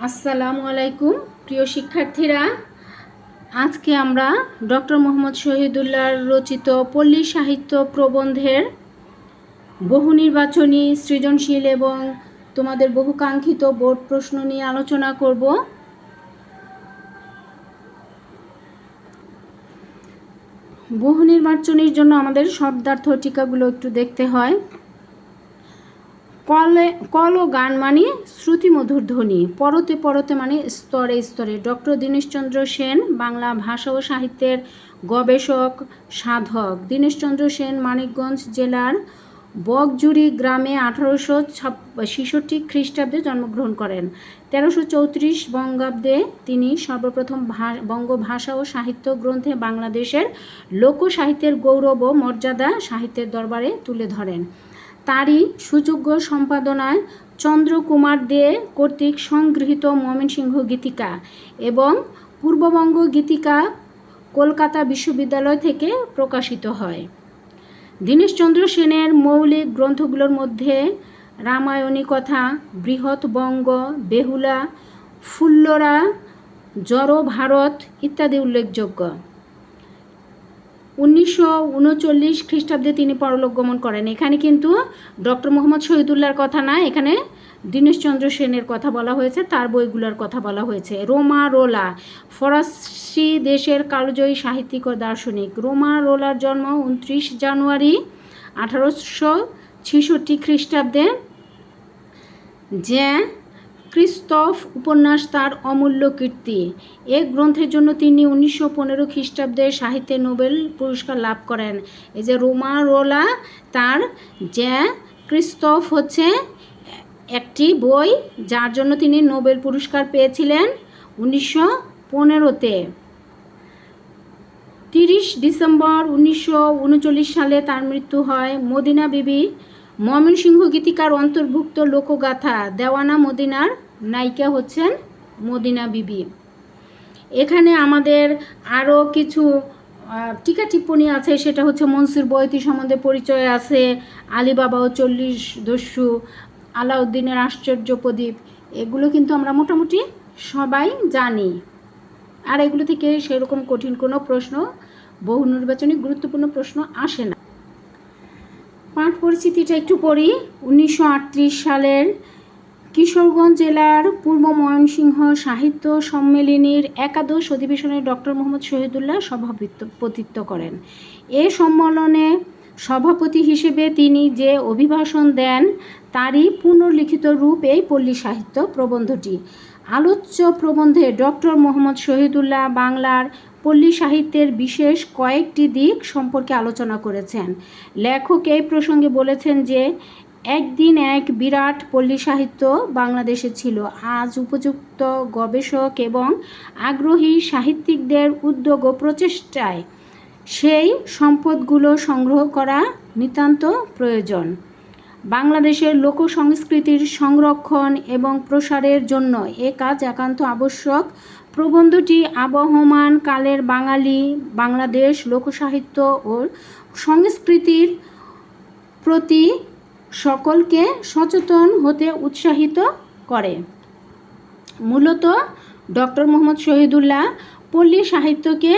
আসসালামু আলাইকুম প্রিয় শিক্ষার্থীরা, আজকে আমরা ডক্টর মোহাম্মদ শহীদুল্লাহর রচিত পল্লী সাহিত্য প্রবন্ধের বহু নির্বাচনী, সৃজনশীল এবং তোমাদের বহুকাঙ্ক্ষিত বোর্ড প্রশ্ন নিয়ে আলোচনা করব। বহু নির্বাচনীর জন্য আমাদের শব্দার্থ টিকাগুলো একটু দেখতে হয়। কল ও গান মানে শ্রুতিমধুর ধ্বনি, পরতে পরতে মানে স্তরে স্তরে। ডক্টর দীনেশচন্দ্র সেন বাংলা ভাষা ও সাহিত্যের গবেষক, সাধক। দীনেশচন্দ্র সেন মানিকগঞ্জ জেলার বগজুড়ি গ্রামে 1866 খ্রিস্টাব্দে জন্মগ্রহণ করেন। 1334 বঙ্গাব্দে তিনি সর্বপ্রথম বঙ্গ ভাষা ও সাহিত্য গ্রন্থে বাংলাদেশের লোকসাহিত্যের গৌরব ও মর্যাদা সাহিত্যের দরবারে তুলে ধরেন। তারই সুযোগ্য সম্পাদনায় চন্দ্রকুমার দে কর্তৃক সংগৃহীত ময়মনসিংহ গীতিকা এবং পূর্ববঙ্গ গীতিকা কলকাতা বিশ্ববিদ্যালয় থেকে প্রকাশিত হয়। দীনেশচন্দ্র সেনের মৌলিক গ্রন্থগুলোর মধ্যে রামায়ণী কথা, বৃহৎবঙ্গ, বেহুলা, ফুল্লরা, জড় ভারত ইত্যাদি উল্লেখযোগ্য। 1939 খ্রিস্টাব্দে তিনি পরলোক গমন করেন। এখানে কিন্তু ডক্টর মোহাম্মদ শহীদুল্লাহর কথা না, এখানে দীনেশচন্দ্র সেনের কথা বলা হয়েছে, তার বইগুলোর কথা বলা হয়েছে। রোমা রোলা ফরাসি দেশের কালজয়ী সাহিত্যিক ও দার্শনিক। রোমা রোলার জন্ম 29 জানুয়ারি 1866 খ্রিস্টাব্দে। যে ক্রিস্তফ উপন্যাস তার অমূল্য কীর্তি। এ গ্রন্থের জন্য তিনি 1915 খ্রিস্টাব্দে সাহিত্যে নোবেল পুরস্কার লাভ করেন। এই যে রোমা রোলা, তার যে ক্রিস্তফ হচ্ছে একটি বই যার জন্য তিনি নোবেল পুরস্কার পেয়েছিলেন 1915-তে। 30 ডিসেম্বর 1939 সালে তার মৃত্যু হয়। মদিনা বিবি ময়মনসিংহ গীতিকার অন্তর্ভুক্ত লোকগাথা। দেওয়ানা মদিনার নায়িকা হচ্ছেন মদিনা বিবি। এখানে আমাদের আরও কিছু টিকা টিপ্পণী আছে, সেটা হচ্ছে মনসুর বয়তি সম্বন্ধে পরিচয় আছে, আলীবাবা ও 40 দস্যু, আলাউদ্দিনের আশ্চর্য প্রদীপ। এগুলো কিন্তু আমরা মোটামুটি সবাই জানি, আর এগুলো থেকে সেরকম কঠিন কোনো প্রশ্ন, বহু নির্বাচনী গুরুত্বপূর্ণ প্রশ্ন আসে না। পাঠ পরিচিতিটা একটু পড়ি। 1938 সালের কিশোরগঞ্জ জেলার পূর্ব ময়মনসিংহ সাহিত্য সম্মেলনীর একাদশ অধিবেশনে ডক্টর মোহাম্মদ শহীদুল্লাহ সভাপতিত্ব করেন। এ সম্মেলনে সভাপতি হিসেবে তিনি যে অভিভাষণ দেন তারই পুনর্লিখিত রূপ এই পল্লী সাহিত্য প্রবন্ধটি। আলোচ্য প্রবন্ধে ডক্টর মোহাম্মদ শহীদুল্লাহ বাংলার পল্লী সাহিত্যের বিশেষ কয়েকটি দিক সম্পর্কে আলোচনা করেছেন। লেখক এই প্রসঙ্গে বলেছেন যে একদিন এক বিরাট পল্লী সাহিত্য বাংলাদেশে ছিল। আজ উপযুক্ত গবেষক এবং আগ্রহী সাহিত্যিকদের উদ্যোগ ও প্রচেষ্টায় সেই সম্পদগুলো সংগ্রহ করা নিতান্ত প্রয়োজন। বাংলাদেশের লোকসংস্কৃতির সংরক্ষণ এবং প্রসারের জন্য এ কাজ একান্ত আবশ্যক। প্রবন্ধটি আবহমান কালের বাংলাদেশ লোকসাহিত্য ও সংস্কৃতির প্রতি সকলকে সচেতন হতে উৎসাহিত করে। মূলত ডক্টর মোহাম্মদ শহীদুল্লাহ পল্লী সাহিত্যকে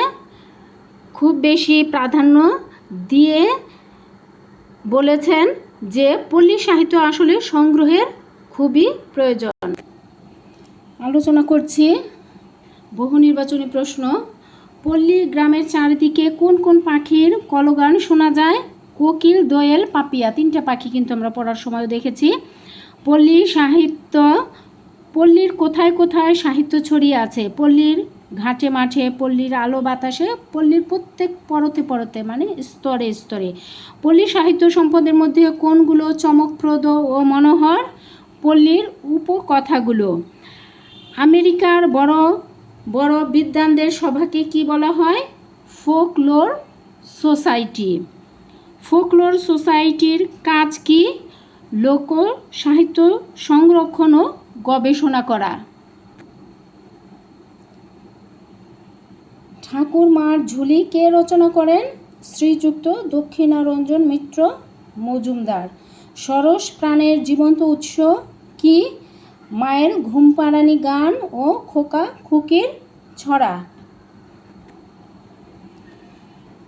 খুব বেশি প্রাধান্য দিয়ে বলেছেন যে পল্লী সাহিত্য আসলে সংগ্রহের খুবই প্রয়োজন। আলোচনা করছি বহু নির্বাচনী প্রশ্ন। পল্লী গ্রামের চারিদিকে কোন কোন পাখির কলগান শোনা যায়? কোকিল, দোয়েল, পাপিয়া। 3টা পাখি কিন্তু আমরা পড়ার সময় দেখেছি। পল্লী সাহিত্য, পল্লীর কোথায় কোথায় সাহিত্য ছড়িয়ে আছে? পল্লীর ঘাটে মাঠে, পল্লীর আলো বাতাসে, পল্লীর প্রত্যেক পরতে পরতে মানে স্তরে স্তরে। পল্লী সাহিত্য সম্পদের মধ্যে কোনগুলো চমকপ্রদ ও মনোহর? পল্লীর উপকথাগুলো। আমেরিকার বড় বড় বিদ্বানদের সভাকে কি বলা হয়? Folklore society. ফোকলোর সোসাইটির কাজ কি? লোক সাহিত্য সংরক্ষণ ও গবেষণা করা। ঠাকুরমার ঝুলি কে রচনা করেন? শ্রীযুক্ত দক্ষিণারঞ্জন মিত্র মজুমদার। সরস প্রাণের জীবন্ত উৎস কি? মায়ের ঘুম পাড়ানি গান ও খোকা খুকির ছড়া।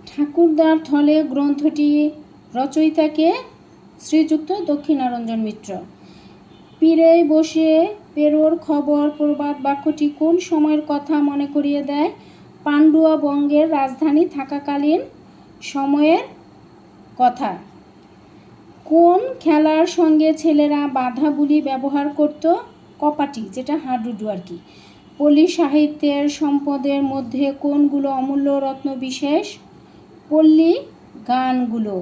ঠাকুরদার থলে গ্রন্থটি রচয়িতাকে শ্রীযুক্ত দক্ষিণারঞ্জন মিত্র। পীরে বসে পেরোর খবর প্রবাদ বাক্যটি কোন সময়ের কথা মনে করিয়ে দেয়? পান্ডুয়া বঙ্গের রাজধানী থাকাকালীন সময়ের কথা। কোন খেলার সঙ্গে ছেলেরা বাধা বুলি ব্যবহার করত? কপাটি, যেটা হাডুডু আর কি। পল্লী সাহিত্যের সম্পদের মধ্যে কোনগুলো অমূল্য রত্ন বিশেষ? পল্লী গানগুলো।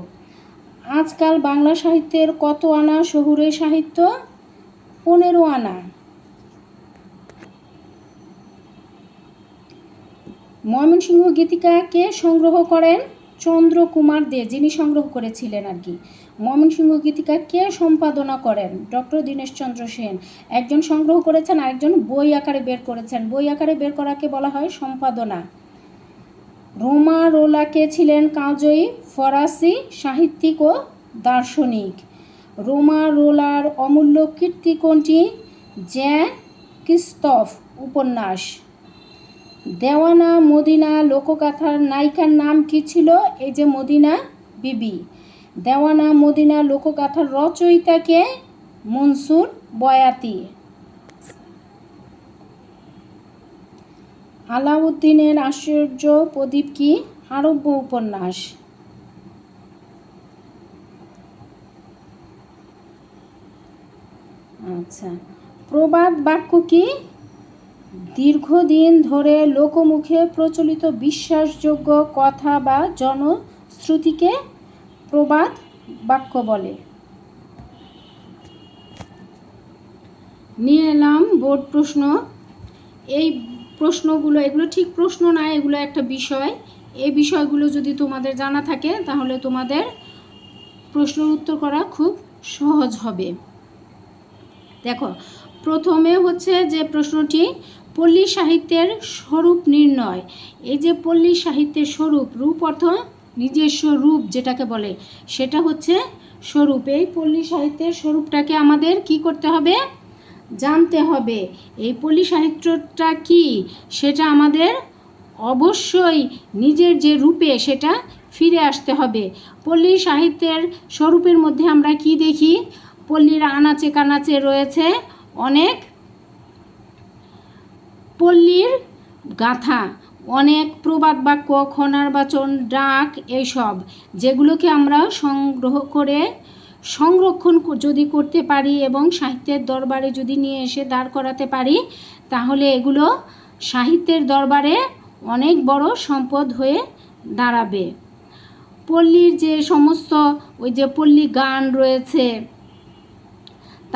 আজকাল বাংলা সাহিত্যের কত আনা শহুরে সাহিত্য? 15 আনা। ময়মনসিংহ গীতিকা কে সংগ্রহ করেন? চন্দ্রকুমার দে, যিনি সংগ্রহ করেছিলেন আর কি। ময়মনসিংহ গীতিকা কে সম্পাদনা করেন? ডক্টর দীনেশচন্দ্র সেন। একজন সংগ্রহ করেছেন, আরেকজন বই আকারে বের করেছেন। বই আকারে বের করাকে বলা হয় সম্পাদনা। রোমা রোলা কে ছিলেন? কালজয়ী ফরাসি সাহিত্যিক ও দার্শনিক। রোমা রোলার অমূল্য কীর্তি কোনটি? জ্যাঁ ক্রিস্তফ উপন্যাস। দেওয়ানা মদিনা লোকগাথার নায়িকার নাম কি ছিল? এই যে মদিনা বিবি। দেওয়ানা মদিনা লোকগাথার রচয়িতাকে? মনসুর বয়াতি। আলাউদ্দিনের আশ্চর্য প্রদীপ কি? আরব্য উপন্যাস। আচ্ছা, প্রবাদ বাক্য কি? দীর্ঘদিন ধরে লোকমুখে প্রচলিত বিশ্বাসযোগ্য কথা বা জনশ্রুতিকে প্রবাদ বাক্য বলে। নিয়ে এলাম বোর্ড প্রশ্ন। এই প্রশ্নগুলো, এগুলো ঠিক প্রশ্ন না, এগুলো একটা বিষয়। এই বিষয়গুলো যদি তোমাদের জানা থাকে তাহলে তোমাদের প্রশ্নের উত্তর করা খুব সহজ হবে। দেখো, প্রথমে হচ্ছে যে প্রশ্নটি, পল্লী সাহিত্যের স্বরূপ নির্ণয়। এই যে পল্লী সাহিত্যের স্বরূপ, রূপ অর্থ নিজস্ব রূপ যেটাকে বলে, সেটা হচ্ছে স্বরূপ। এই পল্লী সাহিত্যের স্বরূপটাকে আমাদের কি করতে হবে? জানতে হবে। এই পল্লী সাহিত্যটা কি সেটা আমাদের অবশ্যই নিজের যে রূপে সেটা ফিরে আসতে হবে। পল্লী সাহিত্যের স্বরূপের মধ্যে আমরা কি দেখি? পল্লীর আনাচে কানাচে রয়েছে অনেক পল্লীর গাথা, অনেক প্রবাদ বাক্য, খনার বাচন, ডাক, এইসব যেগুলোকে আমরা সংগ্রহ করে সংরক্ষণ যদি করতে পারি এবং সাহিত্যের দরবারে যদি নিয়ে এসে দাঁড় করাতে পারি, তাহলে এগুলো সাহিত্যের দরবারে অনেক বড় সম্পদ হয়ে দাঁড়াবে। পল্লীর যে সমস্ত ওই যে পল্লী গান রয়েছে,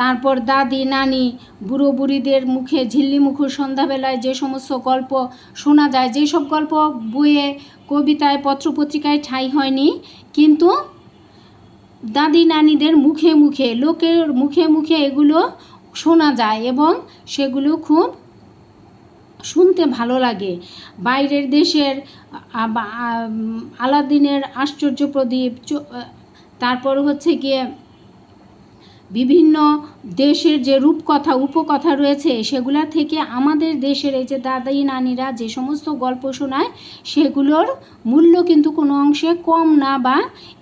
তারপর দাদি নানি বুড়ো বুড়িদের মুখে ঝিল্লি মুখর সন্ধ্যাবেলায় যে সমস্ত গল্প শোনা যায়, যেসব গল্প বইয়ে কবিতায় পত্রপত্রিকায় ঠাঁই হয়নি, কিন্তু দাদি নানিদের মুখে মুখে, লোকের মুখে মুখে এগুলো শোনা যায় এবং সেগুলো খুব শুনতে ভালো লাগে। বাইরের দেশের আলাদিনের আশ্চর্য প্রদীপ, তারপর হচ্ছে গিয়ে বিভিন্ন দেশের যে রূপকথা উপকথা রয়েছে, সেগুলা থেকে আমাদের দেশের এই যে দাদি নানিরা যে সমস্ত গল্প শোনায়, সেগুলোর মূল্য কিন্তু কোনো অংশে কম না, বা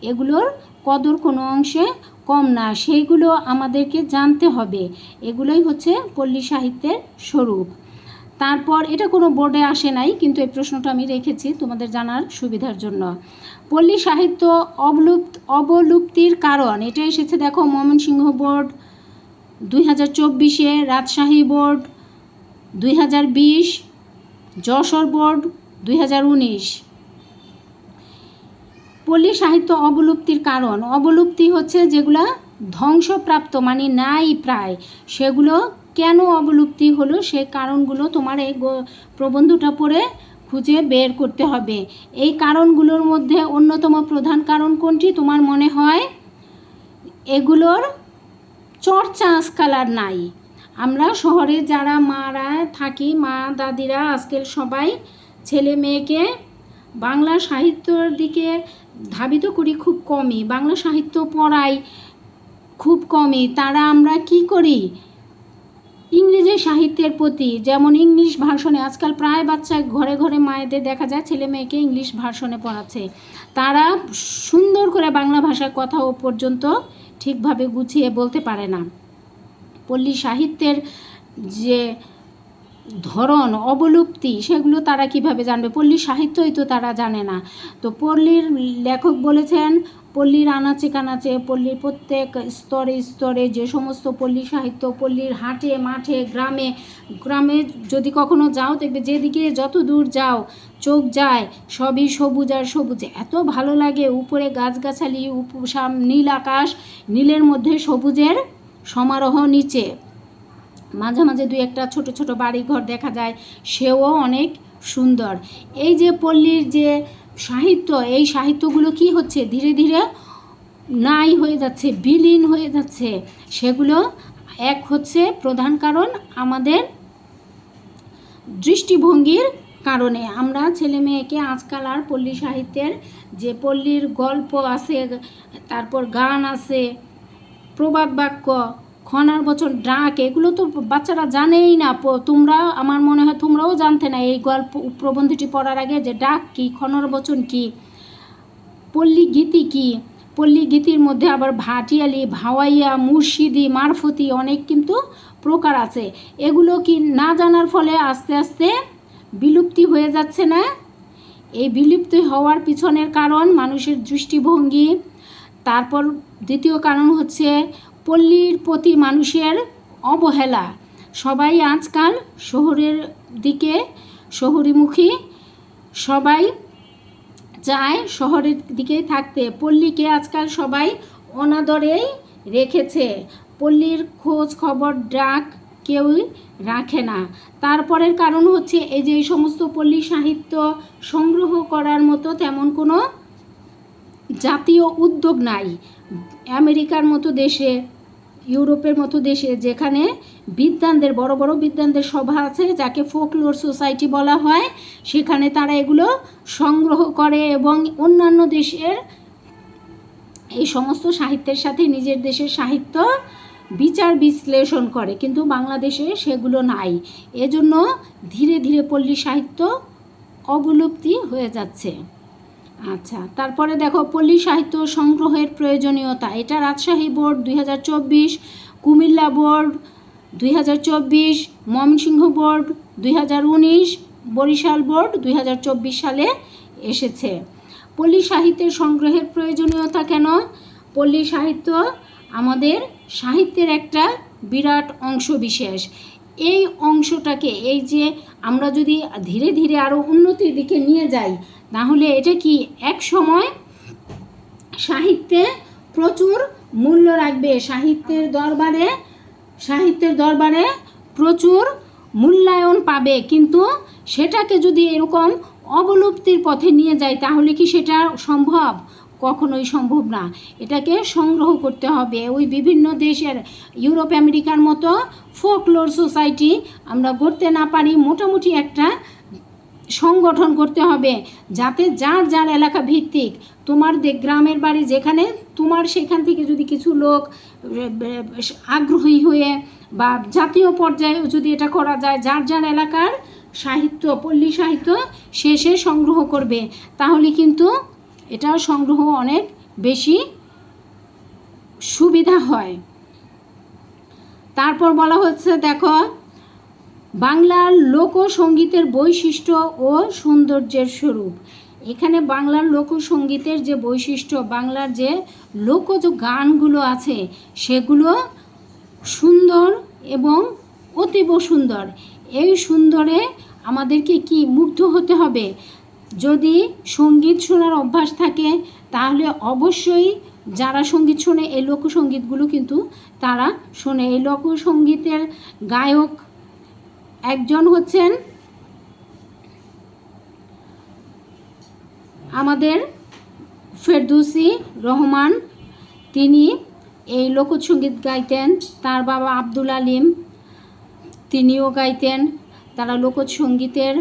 এগুলোর কদর কোনো অংশে কম না। সেইগুলো আমাদেরকে জানতে হবে। এগুলোই হচ্ছে পল্লী সাহিত্যের স্বরূপ। তারপর এটা কোনো বোর্ডে আসে নাই, কিন্তু এই প্রশ্নটা আমি রেখেছি তোমাদের জানার সুবিধার জন্য। পল্লী সাহিত্য অবলুপ্তির কারণ, এটা এসেছে দেখো ময়মনসিংহ বোর্ড 2024-এ, রাজশাহী বোর্ড 2020, যশোর বোর্ড 2019। পল্লী সাহিত্য অবলুপ্তির কারণ, অবলুপ্তি হচ্ছে যেগুলা ধ্বংসপ্রাপ্ত, মানে নাই প্রায়, সেগুলো কেন অবলুপ্তি হলো সেই কারণগুলো তোমার এই প্রবন্ধটা পড়ে খুঁজে বের করতে হবে। এই কারণগুলোর মধ্যে অন্যতম প্রধান কারণ কোনটি তোমার মনে হয়? এগুলোর চর্চা আজকাল আর নাই। আমরা শহরে যারা মারা থাকি, মা দাদিরা আজকাল সবাই ছেলে মেয়েকে বাংলা সাহিত্যর দিকে ধাবিত করি খুব কমই, বাংলা সাহিত্য পড়াই খুব কমই। তারা আমরা কি করি? ইংরেজি সাহিত্যের প্রতি, যেমন ইংলিশ ভার্সনে আজকাল প্রায় বাচ্চা ঘরে ঘরে মায়েদের দেখা যায় ছেলে মেয়েকে ইংলিশ ভার্সনে পড়াচ্ছে, তারা সুন্দর করে বাংলা ভাষার কথাও পর্যন্ত ঠিকভাবে গুছিয়ে বলতে পারে না। পল্লী সাহিত্যের যে ধরন অবলুপ্তি সেগুলো তারা কিভাবে জানবে? পল্লী সাহিত্যই তো তারা জানে না। তো পল্লীর লেখক বলেছেন পল্লীর আনাচে কানাচে, পল্লীর প্রত্যেক স্তরে স্তরে যে সমস্ত পল্লী সাহিত্য, পল্লীর হাটে মাঠে গ্রামে গ্রামে যদি কখনো যাও দেখবে যেদিকে যত দূর যাও চোখ যায় সবই সবুজ আর সবুজ, এত ভালো লাগে। উপরে গাছগাছালি, নীল আকাশ, নীলের মধ্যে সবুজের সমারোহ, নিচে মাঝে মাঝে দুই একটা ছোট ছোট বাড়ি ঘর দেখা যায়, সেও অনেক সুন্দর। এই যে পল্লীর যে সাহিত্য, এই সাহিত্যগুলো কি হচ্ছে ধীরে ধীরে নাই হয়ে যাচ্ছে, বিলীন হয়ে যাচ্ছে। সেগুলো এক হচ্ছে প্রধান কারণ আমাদের দৃষ্টিভঙ্গির কারণে। আমরা ছেলে মেয়েকে আজকাল আর পল্লী সাহিত্যের যে পল্লীর গল্প আছে, তারপর গান আছে, প্রবাদ বাক্য, খনার বচন, ডাক, এগুলো তো বাচ্চারা জানেই না। তোমরা, আমার মনে হয় তোমরাও জানতে না এই গল্প প্রবন্ধটি পড়ার আগে যে ডাক কী, খনার বচন কী, পল্লী গীতি কী। পল্লী গীতির মধ্যে আবার ভাটিয়ালি, ভাওয়াইয়া, মুর্শিদি, মারফতি অনেক কিন্তু প্রকার আছে। এগুলো কি না জানার ফলে আস্তে আস্তে বিলুপ্তি হয়ে যাচ্ছে না? এই বিলুপ্তি হওয়ার পিছনের কারণ মানুষের দৃষ্টিভঙ্গি। তারপর দ্বিতীয় কারণ হচ্ছে পল্লীর প্রতি মানুষের অবহেলা। সবাই আজকাল শহরের দিকে, শহরীমুখী, সবাই চায় শহরের দিকেই থাকতে। পল্লীকে আজকাল সবাই অনাদরেই রেখেছে, পল্লীর খোঁজ খবর ডাক কেউই রাখে না। তারপরের কারণ হচ্ছে এই যে এই সমস্ত পল্লী সাহিত্য সংগ্রহ করার মতো তেমন কোনো জাতীয় উদ্যোগ নাই। আমেরিকার মতো দেশে, ইউরোপের মতো দেশে যেখানে বিদ্বানদের, বড় বড় বিদ্বানদের সভা আছে যাকে ফোকলোর সোসাইটি বলা হয়, সেখানে তারা এগুলো সংগ্রহ করে এবং অন্যান্য দেশের এই সমস্ত সাহিত্যের সাথে নিজের দেশের সাহিত্য বিচার বিশ্লেষণ করে, কিন্তু বাংলাদেশে সেগুলো নাই। এজন্য ধীরে ধীরে পল্লী সাহিত্য অবলুপ্তি হয়ে যাচ্ছে। আচ্ছা, তারপরে দেখো পল্লী সাহিত্য সংগ্রহের প্রয়োজনীয়তা। এটা Rajshahi board 2024, Comilla board 2024, Mymensingh board 2019, Barisal board 2024 সালে এসেছে। পল্লী সাহিত্যের সংগ্রহের প্রয়োজনীয়তা কেন? পল্লী সাহিত্য আমাদের সাহিত্যের একটা বিরাট অংশ বিশেষ। এই অংশটাকে, এই যে আমরা যদি ধীরে ধীরে আরও উন্নতির দিকে নিয়ে যাই, তাহলে এটা কি এক সময় সাহিত্যে প্রচুর মূল্য রাখবে, সাহিত্যের দরবারে প্রচুর মূল্যায়ন পাবে। কিন্তু সেটাকে যদি এরকম অবলুপ্তির পথে নিয়ে যায় তাহলে কি সেটা সম্ভব? কখনোই সম্ভব না। এটাকে সংগ্রহ করতে হবে। ওই বিভিন্ন দেশের, ইউরোপ আমেরিকার মতো ফোকলোর সোসাইটি আমরা গড়তে না পারি, মোটামুটি একটা সংগঠন করতে হবে যাতে যার যার এলাকা ভিত্তিক, তোমার গ্রামের বাড়ি যেখানে, তোমার সেখান থেকে যদি কিছু লোক আগ্রহী হয়ে বা জাতীয় পর্যায়ে যদি এটা করা যায়, যার যার এলাকার সাহিত্য, পল্লী সাহিত্য সে সংগ্রহ করবে, তাহলে কিন্তু এটা সংগ্রহ অনেক বেশি সুবিধা হয়। তারপর বলা হচ্ছে দেখো বাংলার লোকসঙ্গীতের বৈশিষ্ট্য ও সৌন্দর্যের স্বরূপ। এখানে বাংলার লোকসঙ্গীতের যে বৈশিষ্ট্য, বাংলার যে লোকজ গানগুলো আছে সেগুলো সুন্দর এবং অতীব সুন্দর। এই সুন্দরে আমাদেরকে কি মুগ্ধ হতে হবে। যদি সঙ্গীত শোনার অভ্যাস থাকে তাহলে অবশ্যই যারা সঙ্গীত শোনে, এই লোকসঙ্গীতগুলো কিন্তু তারা শোনে। এই লোকসঙ্গীতের গায়ক একজন হচ্ছেন আমাদের ফেরদৌসী রহমান, তিনি এই লোকসঙ্গীত গাইতেন। তার বাবা আব্দুল আলিম, তিনিও গাইতেন। তারা লোকসঙ্গীতের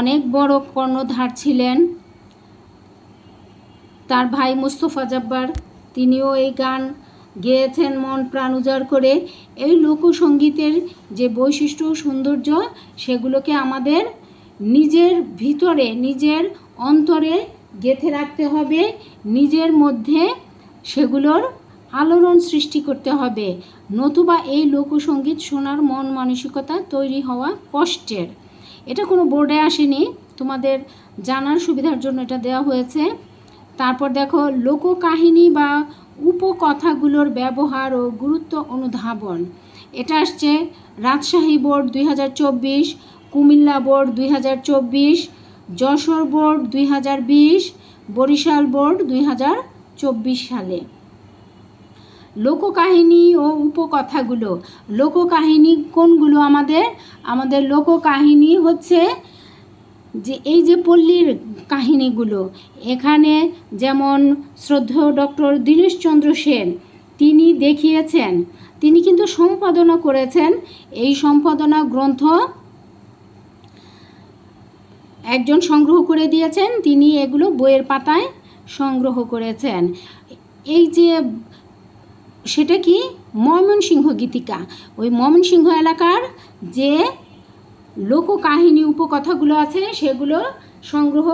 অনেক বড় কর্ণধার ছিলেন। তার ভাই মুস্তফা জব্বার, তিনিও এই গান গেয়েছেন মন প্রাণ উজাড় করে। এই লোকসঙ্গীতের যে বৈশিষ্ট্য সৌন্দর্য সেগুলোকে আমাদের নিজের ভিতরে নিজের অন্তরে গেঁথে রাখতে হবে, নিজের মধ্যে সেগুলোর আলোড়ন সৃষ্টি করতে হবে, নতুবা এই লোকসঙ্গীত শোনার মন মানসিকতা তৈরি হওয়া কষ্টের। এটা কোনো বোর্ডে আসেনি, তোমাদের জানার সুবিধার জন্য এটা দেওয়া হয়েছে। তারপর দেখো লোককাহিনী বা উপকথাগুলোর ব্যবহার ও গুরুত্ব অনুধাবন। এটা আসছে Rajshahi board 2024, Comilla board 2024, Jessore board 2020, Barisal board 2024 সালে। লোককাহিনী ও উপকথাগুলো, লোককাহিনী কোনগুলো? আমাদের লোককাহিনী হচ্ছে যে এই যে পল্লীর কাহিনীগুলো, এখানে যেমন শ্রদ্ধেয় ডক্টর দীনেশচন্দ্র সেন তিনি দেখিয়েছেন, তিনি কিন্তু সম্পাদনা করেছেন। এই সম্পাদনা গ্রন্থ একজন সংগ্রহ করে দিয়েছেন, তিনি এগুলো বইয়ের পাতায় সংগ্রহ করেছেন। এই যে সেটা কি? ময়মনসিংহ গীতিকা। ওই ময়মনসিংহ এলাকার যে লোককাহিনী উপকথাগুলো আছে সেগুলো সংগ্রহ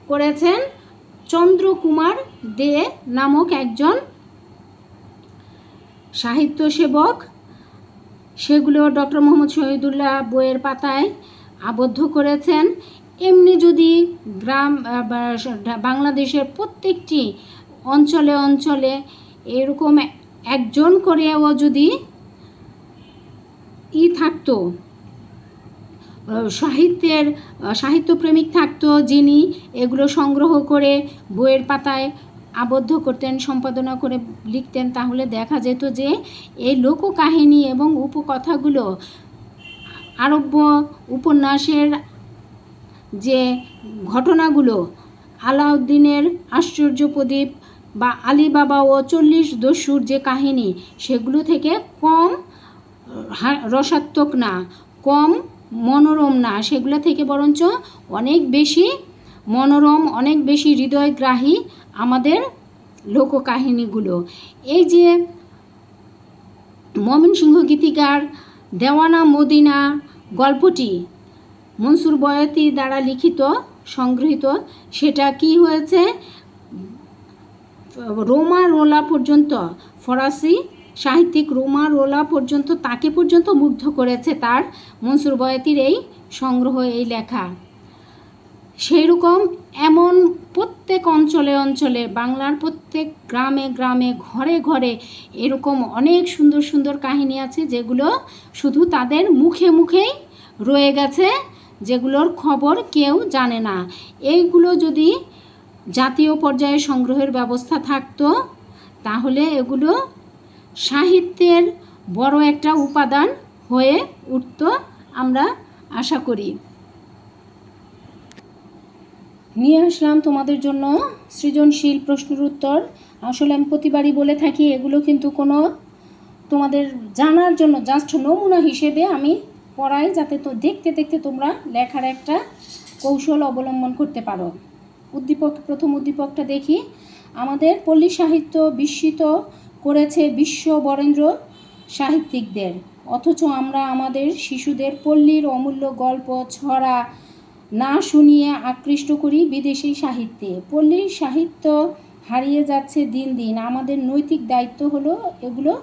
করেছেন চন্দ্রকুমার দে নামক একজন সাহিত্য সেবক। সেগুলো ডক্টর মোহাম্মদ শহীদুল্লাহ বইয়ের পাতায় আবদ্ধ করেছেন। এমনি যদি বাংলাদেশের প্রত্যেকটি অঞ্চলে অঞ্চলে এরকম একজন করেও যদি থাকতো, সাহিত্যপ্রেমিক থাকতো, যিনি এগুলো সংগ্রহ করে বইয়ের পাতায় আবদ্ধ করতেন, সম্পাদনা করে লিখতেন, তাহলে দেখা যেত যে এই লোককাহিনী এবং উপকথাগুলো আরব্য উপন্যাসের যে ঘটনাগুলো, আলাউদ্দিনের আশ্চর্য প্রদীপ বা আলীবাবা ও 40 দস্যুর যে কাহিনী, সেগুলো থেকে কম রসাত্মক না, কম মনোরম না, সেগুলো থেকে বরঞ্চ অনেক বেশি মনোরম, অনেক বেশি হৃদয়গ্রাহী আমাদের লোককাহিনীগুলো। এই যে ময়মনসিংহ গীতিকার দেওয়ানা মদিনা গল্পটি মনসুর বয়াতি দ্বারা লিখিত সংগৃহীত, সেটা কি হয়েছে? রোমা রোলা পর্যন্ত, ফরাসি সাহিত্যিক রোমা রোলা পর্যন্ত, তাকে পর্যন্ত মুগ্ধ করেছে তার মনসুর বয়াতির এই সংগ্রহ, এই লেখা। সেই রকম এমন প্রত্যেক অঞ্চলে অঞ্চলে, বাংলার প্রত্যেক গ্রামে গ্রামে, ঘরে ঘরে এরকম অনেক সুন্দর সুন্দর কাহিনী আছে, যেগুলো শুধু তাদের মুখে মুখেই রয়ে গেছে, যেগুলোর খবর কেউ জানে না। এইগুলো যদি জাতীয় পর্যায়ে সংগ্রহের ব্যবস্থা থাকতো, তাহলে এগুলো সাহিত্যের বড় একটা উপাদান হয়ে উঠত, আমরা আশা করি। নিয়ে আসলাম তোমাদের জন্য সৃজনশীল প্রশ্নের উত্তর। আসলে আমি প্রতিবারই বলে থাকি, এগুলো কিন্তু কোনো তোমাদের জানার জন্য জাস্ট নমুনা হিসেবে আমি পড়াই, যাতে তো দেখতে দেখতে তোমরা লেখার একটা কৌশল অবলম্বন করতে পারো। প্রথম উদ্দীপকটা দেখি। আমাদের পল্লী সাহিত্য বিস্মিত করেছে বিশ্ব বরেণ্য সাহিত্যিকদের, অথচ আমরা আমাদের শিশুদের পল্লীর অমূল্য গল্প ছড়া না শুনিয়ে আকৃষ্ট করি বিদেশি সাহিত্যে। পল্লীর সাহিত্য হারিয়ে যাচ্ছে দিন দিন, আমাদের নৈতিক দায়িত্ব হলো এগুলো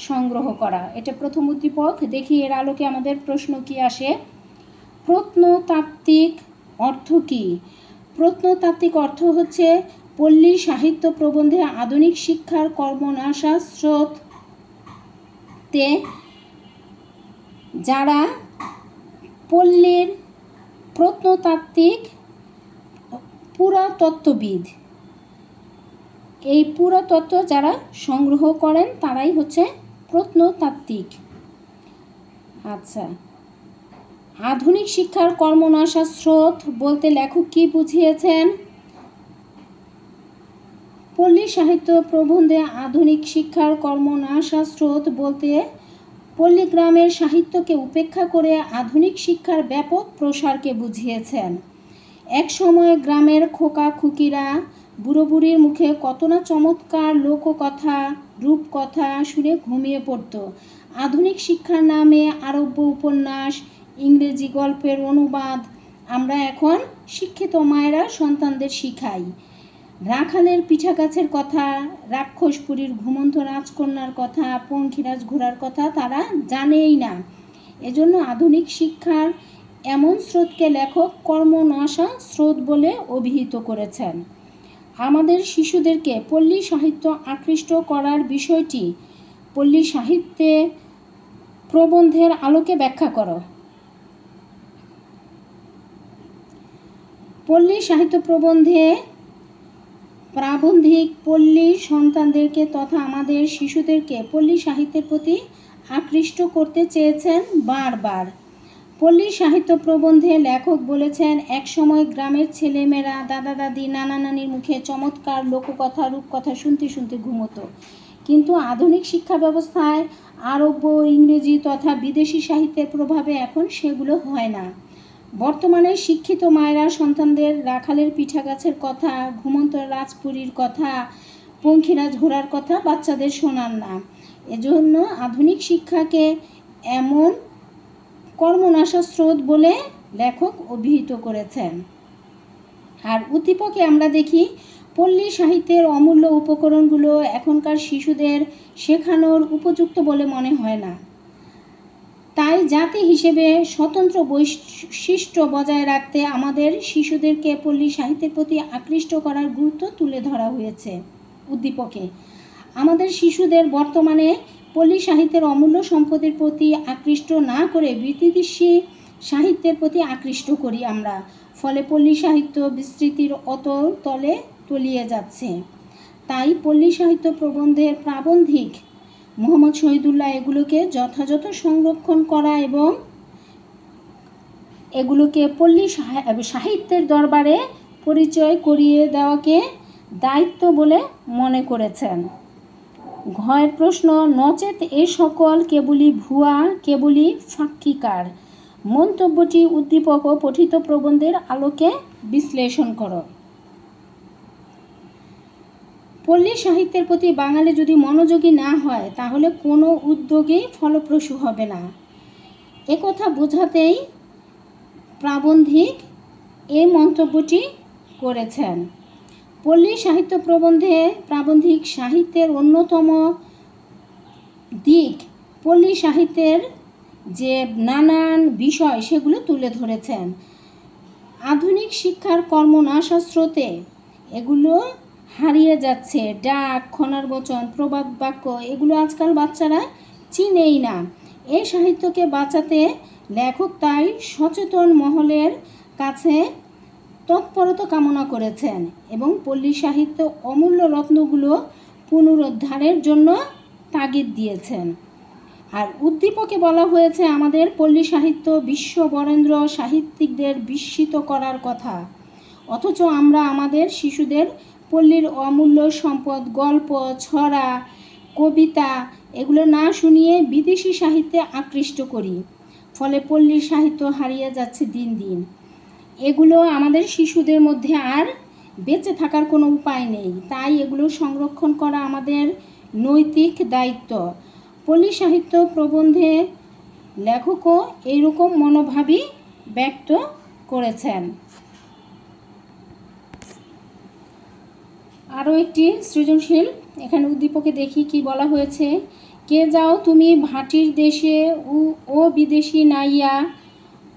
সংগ্রহ করা। এটা প্রথম উদ্দীপক। দেখি এর আলোকে আমাদের প্রশ্ন কি আসে। প্রত্নতাত্ত্বিক অর্থ কী? প্রত্নতাত্ত্বিক অর্থ হচ্ছে পল্লী সাহিত্য প্রবন্ধে আধুনিক শিক্ষার কর্মনাশা স্রোতে যারা পল্লীর প্রত্নতাত্ত্বিক পুরাতত্ত্ববিদ, এই পুরাতত্ত্ব যারা সংগ্রহ করেন তারাই হচ্ছে প্রত্নতাত্ত্বিক। আচ্ছা, আধুনিক শিক্ষার কর্মনাশা স্রোত বলতে লেখক কি বুঝিয়েছেন? পল্লী সাহিত্য প্রবন্ধে আধুনিক শিক্ষার কর্মনাশা স্রোত বলতে পল্লী গ্রামের সাহিত্যকে উপেক্ষা করে আধুনিক শিক্ষার ব্যাপক প্রসারকে বুঝিয়েছেন। এক সময় গ্রামের খোকা খুকিরা বুড়ো বুড়ির মুখে কত না চমৎকার লোককথা রূপকথা শুনে ঘুমিয়ে পড়ত। আধুনিক শিক্ষার নামে আরব্য উপন্যাস, ইংরেজি গল্পের অনুবাদ আমরা এখন শিক্ষিত মায়েরা সন্তানদের শিখাই। রাখালের পিঠা গাছের কথা, রাক্ষসপুরীর ঘুমন্ত রাজকন্যার কথা, পঙ্খিরাজ ঘোড়ার কথা তারা জানেই না। এজন্য আধুনিক শিক্ষার এমন স্রোতকে লেখক কর্মনাশা স্রোত বলে অভিহিত করেছেন। আমাদের শিশুদেরকে পল্লী সাহিত্য আকৃষ্ট করার বিষয়টি পল্লী সাহিত্যে প্রবন্ধের আলোকে ব্যাখ্যা করো। পল্লী সাহিত্য প্রবন্ধে প্রাবন্ধিক পল্লী সন্তানদেরকে তথা আমাদের শিশুদেরকে পল্লী সাহিত্যের প্রতি আকৃষ্ট করতে চেয়েছেন বারবার। পল্লী সাহিত্য প্রবন্ধে লেখক বলেছেন, একসময় গ্রামের ছেলেমেয়েরা দাদা দাদি নানা নানির মুখে চমৎকার লোককথা রূপকথা শুনতে শুনতে ঘুমতো। কিন্তু আধুনিক শিক্ষা ব্যবস্থায় আরব্য, ইংরেজি তথা বিদেশি সাহিত্যের প্রভাবে এখন সেগুলো হয় না। বর্তমানে শিক্ষিত মায়েরা সন্তানদের রাখালের পিঠা গাছের কথা, ঘুমন্ত রাজপুরীর কথা, পঙ্খিরাজ ঘোড়ার কথা বাচ্চাদের শোনান না। এজন্য আধুনিক শিক্ষাকে এমন কর্মনাশা স্রোত বলে লেখক অভিহিত করেছেন। আর উদ্দীপকে আমরা দেখি পল্লী সাহিত্যের অমূল্য উপকরণগুলো এখনকার শিশুদের শেখানোর উপযুক্ত বলে মনে হয় না। তাই জাতি হিসেবে স্বতন্ত্র বৈশিষ্ট্য বজায় রাখতে আমাদের শিশুদেরকে পল্লী সাহিত্যের প্রতি আকৃষ্ট করার গুরুত্ব তুলে ধরা হয়েছে উদ্দীপকে। আমাদের শিশুদের বর্তমানে পল্লী সাহিত্যের অমূল্য সম্পদের প্রতি আকৃষ্ট না করে বিদেশি সাহিত্যের প্রতি আকৃষ্ট করি আমরা। ফলে পল্লী সাহিত্য বিস্তৃতির তলে তলিয়ে যাচ্ছে। তাই পল্লী সাহিত্য প্রবন্ধের প্রাবন্ধিক মোহাম্মদ শহীদুল্লাহ এগুলোকে যথাযথ সংরক্ষণ করা এবং এগুলোকে পল্লী সাহিত্যের দরবারে পরিচয় করিয়ে দেওয়াকে দায়িত্ব বলে মনে করেছেন। ঘয়ের প্রশ্ন, নচেত এ সকল কেবলই ভুয়া, কেবলই ফাঁকিকার। মন্তব্যটি উদ্দীপক ও পঠিত প্রবন্ধের আলোকে বিশ্লেষণ করো। পল্লী সাহিত্যের প্রতি বাঙালি যদি মনোযোগী না হয় তাহলে কোনো উদ্যোগই ফলপ্রসূ হবে না। একথা বোঝাতেই প্রাবন্ধিক এই মন্তব্যটি করেছেন। পল্লী সাহিত্য প্রবন্ধে প্রাবন্ধিক সাহিত্যের অন্যতম দিক পল্লী সাহিত্যের যে নানান বিষয় সেগুলো তুলে ধরেছেন। আধুনিক শিক্ষার কর্মনাশা স্রোতে এগুলো হারিয়ে যাচ্ছে। ডাক, খনার বচন, প্রবাদ বাক্য এগুলো আজকাল বাচ্চারা চিনেই না। এই সাহিত্যকে বাঁচাতে লেখক তাই সচেতন মহলের কাছে তৎপরতা কামনা করেছেন এবং পল্লী সাহিত্য অমূল্য রত্নগুলো পুনরুদ্ধারের জন্য তাগিদ দিয়েছেন। আর উদ্দীপকে বলা হয়েছে আমাদের পল্লী সাহিত্য বিশ্ব বরেণ্য সাহিত্যিকদের বিস্মিত করার কথা। অথচ আমরা আমাদের শিশুদের পল্লীর অমূল্য সম্পদ গল্প, ছড়া, কবিতা এগুলো না শুনিয়ে বিদেশি সাহিত্যে আকৃষ্ট করি। ফলে পল্লী সাহিত্য হারিয়ে যাচ্ছে দিন দিন। এগুলো আমাদের শিশুদের মধ্যে আর বেঁচে থাকার কোনো উপায় নেই। তাই এগুলো সংরক্ষণ করা আমাদের নৈতিক দায়িত্ব। পল্লী সাহিত্য প্রবন্ধে লেখকও এইরকম মনোভাবই ব্যক্ত করেছেন। আরও একটি সৃজনশীল এখানে উদ্দীপকে দেখি কি বলা হয়েছে। কে যাও তুমি ভাটির দেশে ও বিদেশি নাইয়া,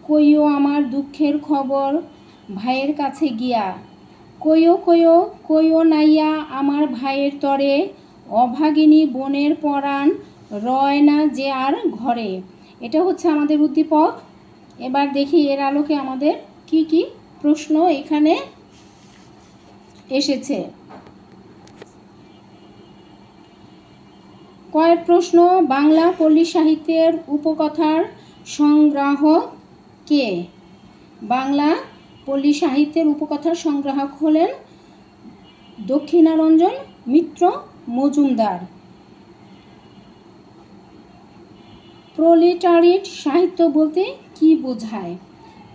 কইও আমার দুঃখের খবর ভাইয়ের কাছে গিয়া। কইও কইও কইও নাইয়া আমার ভাইয়ের তরে, অভাগিনী বোনের পরাণ রয় না যে আর ঘরে। এটা হচ্ছে আমাদের উদ্দীপক। এবার দেখি এর আলোকে আমাদের কি কি প্রশ্ন এখানে এসেছে। কয়েক প্রশ্ন, বাংলা পল্লী সাহিত্যের উপকথার সংগ্রাহক কে? বাংলা পল্লী সাহিত্যের উপকথার সংগ্রাহক হলেন দক্ষিণারঞ্জন মিত্র মজুমদার। প্রোলেটারিয়েট সাহিত্য বলতে কি বোঝায়?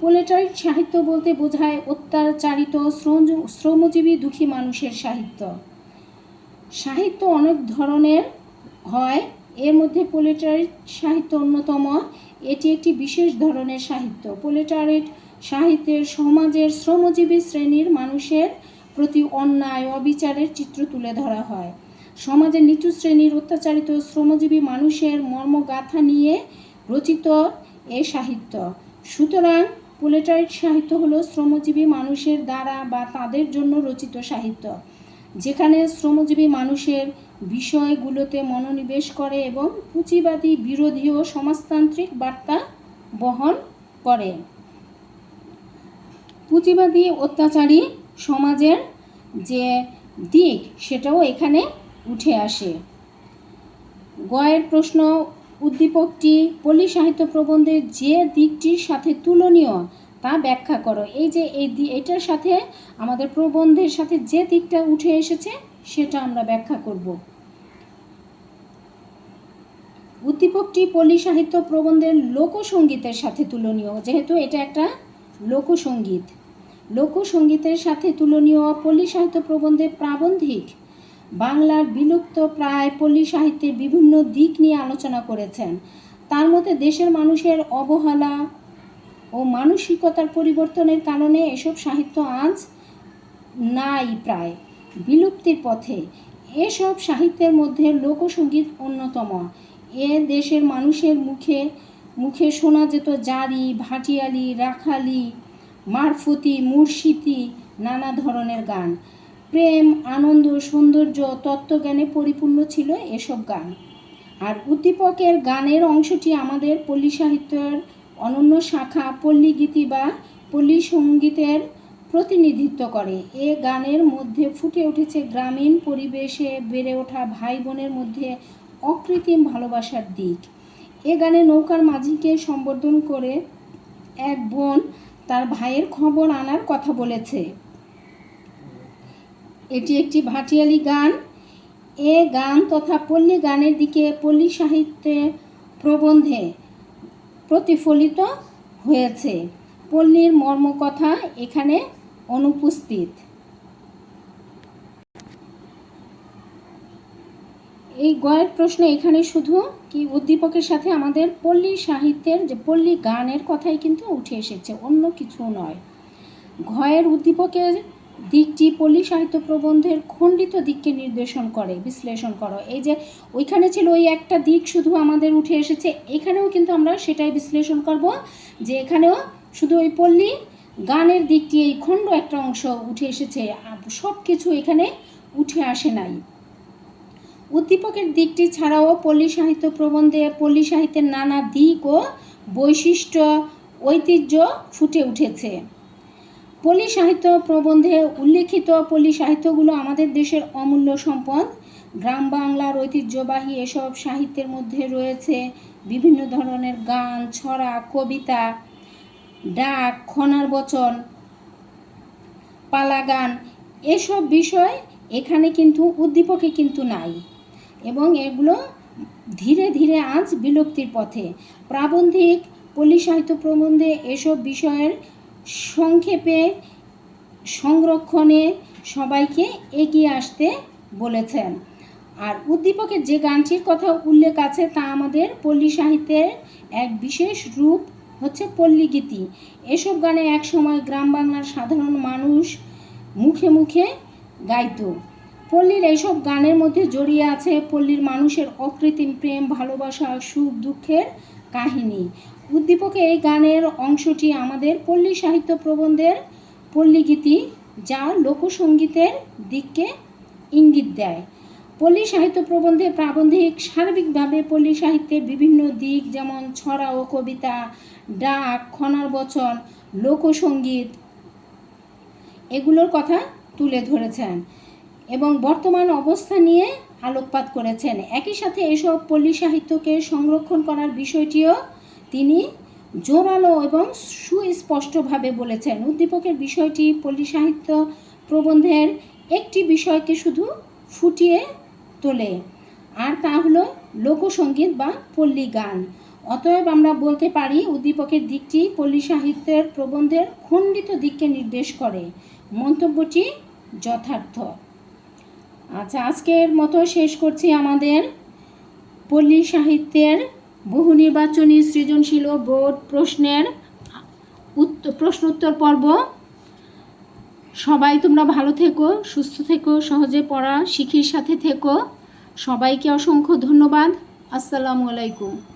প্রোলেটারিয়েট সাহিত্য বলতে বোঝায় অত্যাচারিত শ্রমজীবী দুঃখী মানুষের সাহিত্য। সাহিত্য অনেক ধরনের হয়, এর মধ্যে প্রোলেটারিয়েট সাহিত্য অন্যতম। এটি একটি বিশেষ ধরনের সাহিত্য। প্রোলেটারিয়েট সাহিত্যের সমাজের শ্রমজীবী শ্রেণীর মানুষের প্রতি অন্যায় অবিচারের চিত্র তুলে ধরা হয়। সমাজের নিচু শ্রেণীর অত্যাচারিত শ্রমজীবী মানুষের মর্মগাথা নিয়ে রচিত এ সাহিত্য। সুতরাং প্রোলেটারিয়েট সাহিত্য হলো শ্রমজীবী মানুষের দ্বারা বা তাদের জন্য রচিত সাহিত্য, যেখানে শ্রমজীবী মানুষের বিষয়গুলোতে মনোনিবেশ করে এবং পুঁজিবাদী বিরোধী ও সমাজতান্ত্রিক বার্তা বহন করে। পুঁজিবাদী অত্যাচারী সমাজের যে দিক সেটাও এখানে উঠে আসে। গয়ের প্রশ্ন, উদ্দীপকটি পল্লী সাহিত্য প্রবন্ধের যে দিকটির সাথে তুলনীয় তা ব্যাখ্যা করো। এই যে এইটার সাথে আমাদের প্রবন্ধের সাথে যে দিকটা উঠে এসেছে সেটা আমরা ব্যাখ্যা করব। উদ্দীপকটি পল্লী সাহিত্য প্রবন্ধের লোকসঙ্গীতের সাথে তুলনীয়, যেহেতু এটা একটা লোকসঙ্গীত। লোকসঙ্গীতের সাথে তুলনীয় পল্লী সাহিত্য প্রবন্ধে প্রাবন্ধিক বাংলার বিলুপ্ত প্রায় পল্লী সাহিত্যের বিভিন্ন দিক নিয়ে আলোচনা করেছেন। তার মধ্যে দেশের মানুষের অবহেলা ও মানসিকতার পরিবর্তনের কারণে এসব সাহিত্য আজ নাই, প্রায় বিলুপ্তির পথে। এসব সাহিত্যের মধ্যে লোকসঙ্গীত অন্যতম। এ দেশের মানুষের মুখে মুখে শোনা যেত জারি, ভাটিয়ালি, রাখালি, মারফতি, মুর্শিদি, নানা ধরনের গান। প্রেম, আনন্দ, সৌন্দর্য, তত্ত্বজ্ঞানে পরিপূর্ণ ছিল এসব গান। আর উদ্দীপকের গানের অংশটি আমাদের পল্লী সাহিত্যের অনন্য শাখা পল্লীগীতি বা পল্লী সঙ্গীতের প্রতিনিধিত্ব করে। এ গানের মধ্যে ফুটে উঠেছে গ্রামীণ পরিবেশে বেড়ে ওঠা ভাই বোনের মধ্যে অকৃত্রিম ভালোবাসার দিক। এ গানে নৌকার মাঝিকে সম্বোধন করে এক বোন তার ভাইয়ের খবর আনার কথা বলেছে। এটি একটি ভাটিয়ালি গান। এ গান তথা পল্লী গানের দিকে পল্লী সাহিত্যে প্রবন্ধে প্রতিফলিত হয়েছে। পল্লীর মর্মকথা এখানে অনুপস্থিত। এই গয়ের প্রশ্ন এখানে শুধু কি উদ্দীপকের সাথে আমাদের পল্লী সাহিত্যের যে পল্লী গানের কথাই কিন্তু উঠে এসেছে, অন্য কিছু নয়। ঘয়ের উদ্দীপকের দিকটি পল্লী সাহিত্য প্রবন্ধের খণ্ডিত দিককে নির্দেশন করে, বিশ্লেষণ করো। এই যে ওইখানে ছিল ওই একটা দিক শুধু আমাদের উঠে এসেছে, এখানেও কিন্তু আমরা সেটাই বিশ্লেষণ করব যে এখানেও শুধু ওই পল্লী গানের দিকটি এই খণ্ড একটা অংশ উঠে এসেছে, সব কিছু এখানে উঠে আসে নাই। উদ্দীপকের দিকটি ছাড়াও পল্লী সাহিত্য প্রবন্ধে পল্লী সাহিত্যের নানা দিক ও বৈশিষ্ট্য ঐতিহ্য ফুটে উঠেছে। পল্লী সাহিত্য প্রবন্ধে উল্লেখিত পল্লী সাহিত্যগুলো আমাদের দেশের অমূল্য সম্পদ। গ্রাম বাংলার ঐতিহ্যবাহী এসব সাহিত্যের মধ্যে রয়েছে বিভিন্ন ধরনের গান, ছড়া, কবিতা, ডাক, খনার বচন, পালা গান। এসব বিষয় এখানে কিন্তু উদ্দীপকে কিন্তু নাই এবং এগুলো ধীরে ধীরে আজ বিলুপ্তির পথে। প্রাবন্ধিক পল্লী সাহিত্য প্রবন্ধে এসব বিষয়ের সংক্ষেপে সংরক্ষণে সবাইকে এগিয়ে আসতে বলেছেন। আর উদ্দীপকের যে গানটির কথা উল্লেখ আছে তা আমাদের পল্লী সাহিত্যের এক বিশেষ রূপ হচ্ছে পল্লীগীতি। এসব গানে এক সময় গ্রাম বাংলার সাধারণ মানুষ মুখে মুখে গাইত। পল্লীর এইসব গানের মধ্যে জড়িয়ে আছে পল্লীর মানুষের অকৃত্রিম প্রেম, ভালোবাসা, সুখ দুঃখের কাহিনী। উদ্দীপকে এই গানের অংশটি আমাদের পল্লী সাহিত্য প্রবন্ধের পল্লীগীতি, যা লোকসঙ্গীতের দিককে ইঙ্গিত দেয়। পল্লী সাহিত্য প্রবন্ধে প্রাবন্ধিক সার্বিকভাবে পল্লী সাহিত্যের বিভিন্ন দিক যেমন ছড়া ও কবিতা, ডাক, খনার বচন, লোকসঙ্গীত এগুলোর কথা তুলে ধরেছেন এবং বর্তমান অবস্থা নিয়ে আলোকপাত করেছেন। একই সাথে এসব পল্লী সাহিত্যকে সংরক্ষণ করার বিষয়টিও তিনি জোরালো এবং সুস্পষ্টভাবে বলেছেন। উদ্দীপকের বিষয়টি পল্লী সাহিত্য প্রবন্ধের একটি বিষয়কে শুধু ফুটিয়ে তোলে, আর তা হলো লোকসঙ্গীত বা পল্লী গান। অতএব আমরা বলতে পারি উদ্দীপকের দিকটি পল্লী সাহিত্যের প্রবন্ধের খণ্ডিত দিককে নির্দেশ করে। মন্তব্যটি যথার্থ। আচ্ছা, আজকের মতো শেষ করছি আমাদের পল্লী সাহিত্যের বহু নির্বাচনী সৃজনশীল বোর্ড প্রশ্নের প্রশ্নোত্তর পর্ব। সবাই তোমরা ভালো থেকো, সুস্থ থেকো, সহজে পড়া শিখির সাথে থেকো। সবাইকে অসংখ্য ধন্যবাদ। আসসালামু আলাইকুম।